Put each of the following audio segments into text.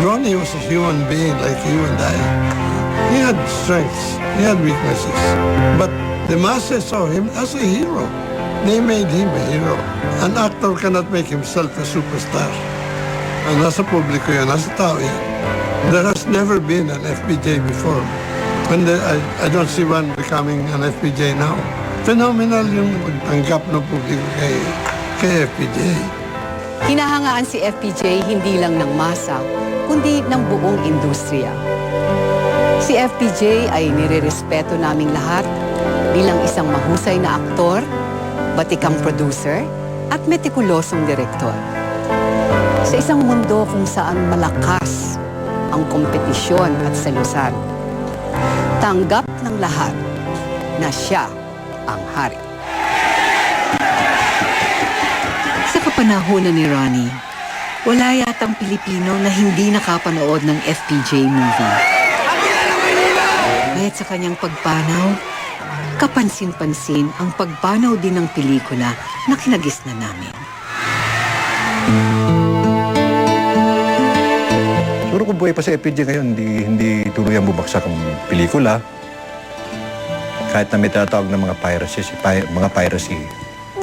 Ronnie was a human being like you and I. He had strengths, he had weaknesses. But the masses saw him as a hero. They made him a hero. An actor cannot make himself a superstar. And nasa publiko yan, nasa tao yan. There has never been an FPJ before. And I don't see one becoming an FPJ now. Phenomenal yung magtanggap ng publiko kay FPJ. Hinahangaan si FPJ hindi lang ng masa, kundi ng buong industriya. Si FPJ ay nirerespeto naming lahat bilang isang mahusay na aktor, batikang producer, at metikulosong direktor. Sa isang mundo kung saan malakas ang kompetisyon at selusan, tanggap ng lahat na siya ang hari. Sa kapanahonan ni Ronnie, wala yatang Pilipino na hindi nakapanood ng FPJ movie. Kahit sa kanyang pagpanaw, kapansin-pansin ang pagpanaw din ng pelikula na kinagisnan namin. Siguro kung buhay pa sa FPJ ngayon, hindi tuluyang bumagsak ang pelikula. Kahit na may tinatawag ng mga piracy.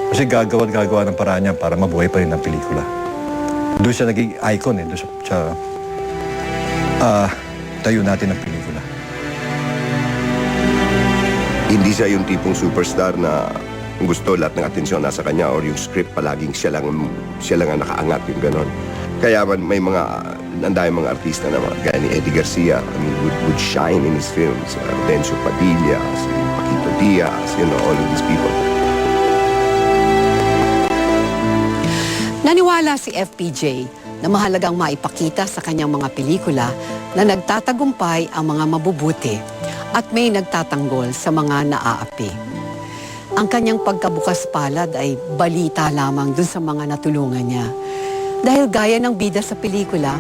Kasi gagawa ng paraan niya para mabuhay pa rin ang pelikula. Doon siya naging icon doon sa tayo natin ng pelikula. Hindi siya yung tipong superstar na gusto lahat ng atensyon nasa kanya or yung script palaging siya lang ang nakaangat, yung ganon. Kaya may ang daming mga artista na gaya ni Eddie Garcia, would shine in his films. Dencio Padilla, si Paquito Diaz, all of these people. Naniwala si FPJ na mahalagang maipakita sa kanyang mga pelikula na nagtatagumpay ang mga mabubuti at may nagtatanggol sa mga naaapi. Ang kanyang pagkabukas palad ay balita lamang dun sa mga natulungan niya. Dahil gaya ng bida sa pelikula,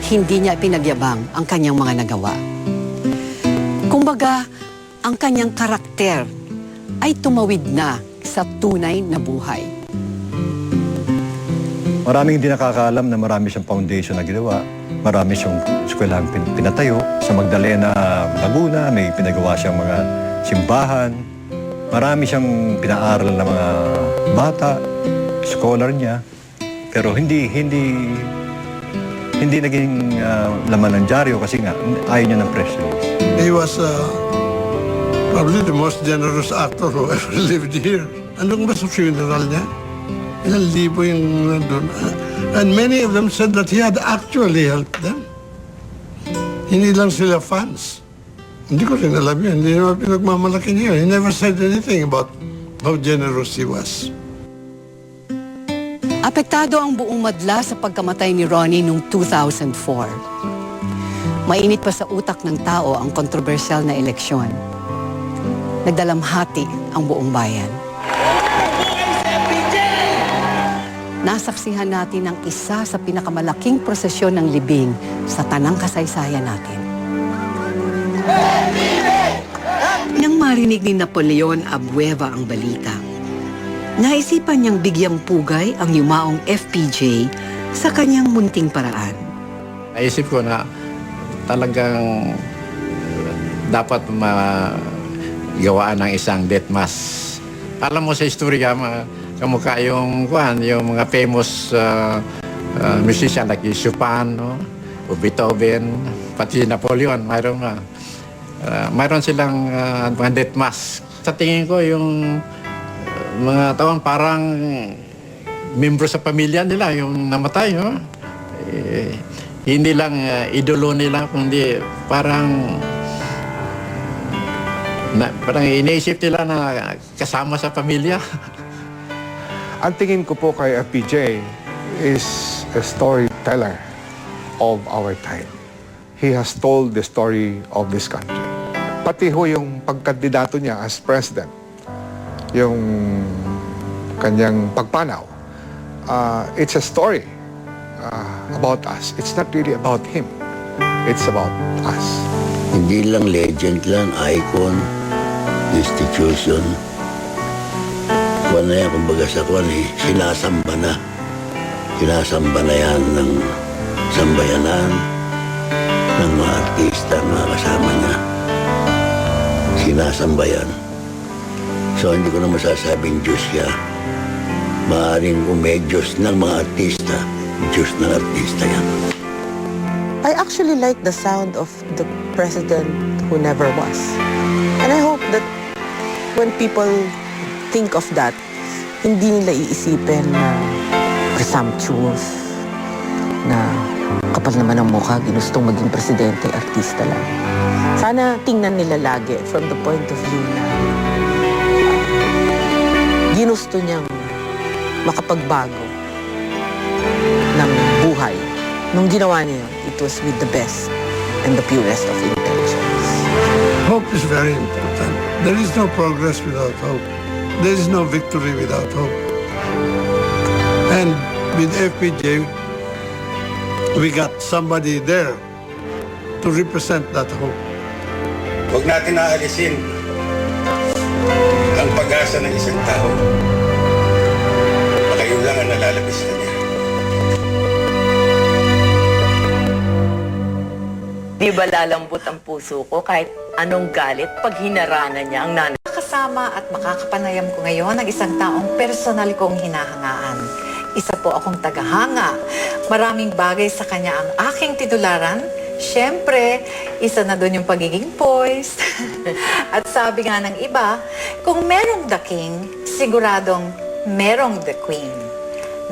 hindi niya pinagyabang ang kanyang mga nagawa. Kumbaga, ang kanyang karakter ay tumawid na sa tunay na buhay. Maraming hindi nakakaalam na marami siyang foundation na ginawa. Marami siyang eskwelahan pinatayo. Sa Magdalena, Laguna, may pinagawa siyang mga simbahan. Marami siyang pinaaral ng mga bata, scholar niya. Pero hindi naging laman ng dyaryo kasi nga ayaw niya ng press release. He was probably the most generous actor who ever lived here. Andun ba sa funeral niya? Ilang libo yung nandun. And many of them said that he had actually helped them. Hindi lang sila fans. Hindi ko rin alam yun. Hindi naman pinagmamalaki niya. He never said anything about how generous he was. Apektado ang buong madla sa pagkamatay ni Ronnie noong 2004. Mainit pa sa utak ng tao ang kontrobersyal na eleksyon. Nagdalamhati ang buong bayan. Nasaksihan natin ang isa sa pinakamalaking prosesyon ng libing sa tanang kasaysayan natin. Nang marinig ni Napoleon Abueva ang balita, naisipan niyang bigyang pugay ang yumaong FPJ sa kanyang munting paraan. Naisip ko na talagang dapat magawaan ng isang death mass. Alam mo sa istorya, kamukha yung mga famous musician like Chopin, o Beethoven, pati Napoleon, mayroon silang mga death mass. Sa tingin ko, yung mga taong parang membro sa pamilya nila, yung namatay, hindi lang idolo nila, kundi parang iniisip nila na kasama sa pamilya. Ang tingin ko po kay FPJ is a storyteller of our time. He has told the story of this country. Pati ho yung pagkandidato niya as president, yung kanyang pagpanaw, it's a story about us. It's not really about him. It's about us. Hindi lang legend lang, icon, institution. Kuwan na yan, kumbaga sa kuwan sinasamba na. Sinasamba na yan ng sambayanan, ng mga artista, mga kasama niya. Sinasambayan. So hindi ko na masasabing Diyos siya. Maaaring kung may Diyos ng mga artista, Diyos ng artista yan. I actually like the sound of the president who never was. And I hope that when people think of that, hindi nila iisipin na presumptuous, na kapal naman ang mukha, ginustong maging presidente, artista lang. Sana tingnan nila lagi from the point of view na ginusto niyang makapagbago ng buhay. Nung ginawa niya, it was with the best and the purest of intentions. Hope is very important. There is no progress without hope. There is no victory without hope. And with FPJ, we got somebody there to represent that hope. Huwag natin aalisin ang pag-asa ng isang tao. Baka yun lang ang nalalabis na niya. Di ba lalambot ang puso ko kahit anong galit pag hinaranan niya ang nanay? Kasama at makakapanayam ko ngayon ang isang taong personal kong hinahangaan. Isa po akong tagahanga. Maraming bagay sa kanya ang aking titularan. Siyempre, isa na doon yung pagiging poised. At sabi nga ng iba, kung merong the king, siguradong merong the queen.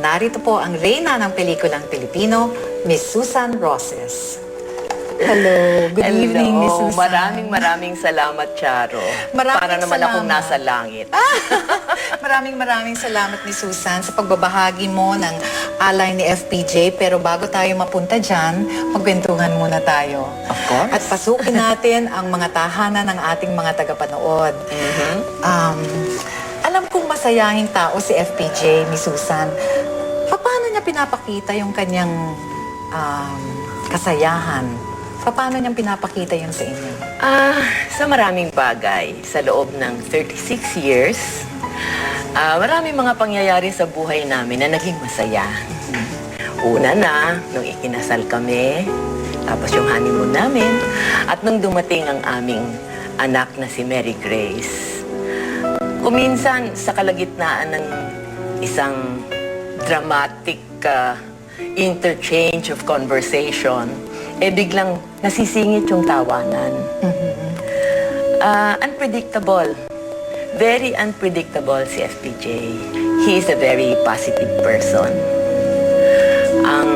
Narito po ang reyna ng pelikulang Pilipino, Miss Susan Roses. Hello, good evening, Miss Susan. Maraming salamat, Charo. Maraming Para naman salamat. akong nasa langit. Maraming salamat ni Susan sa pagbabahagi mo ng alay ni FPJ. Pero bago tayo mapunta dyan, magkwentuhan muna tayo. Of course. At pasukin natin ang mga tahanan ng ating mga tagapanood. Alam kong masayahing tao si FPJ, ni Susan. Paano niya pinapakita yung kanyang kasayahan? Paano niyang pinapakita yun sa inyo? Sa maraming bagay, sa loob ng 36 years, maraming mga pangyayari sa buhay namin na naging masaya. Una na, nung ikinasal kami, tapos yung honeymoon namin, at nung dumating ang aming anak na si Mary Grace. Kuminsan, sa kalagitnaan ng isang dramatic interchange of conversation, biglang nasisingit yung tawanan. Unpredictable. Very unpredictable si FPJ. He is a very positive person. Ang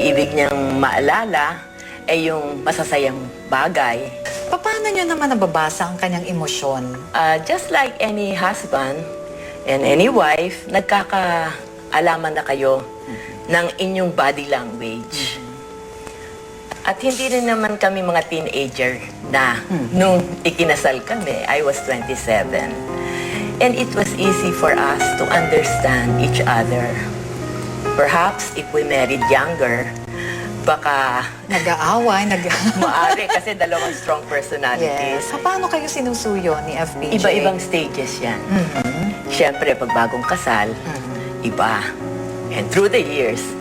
ibig niyang maalala ay yung masasayang bagay. Paano niyo naman nababasa ang kanyang emosyon? Just like any husband and any wife, nagkakaalaman na kayo ng inyong body language. At hindi rin naman kami mga teenager na nung ikinasal kami, I was 27. And it was easy for us to understand each other. Perhaps if we married younger, baka Nag-aaway, maaari kasi dalawang strong personalities. Yes. Paano kayo sinusuyo ni FPJ? Iba-ibang stages yan. Siyempre, pag bagong kasal, iba. And through the years,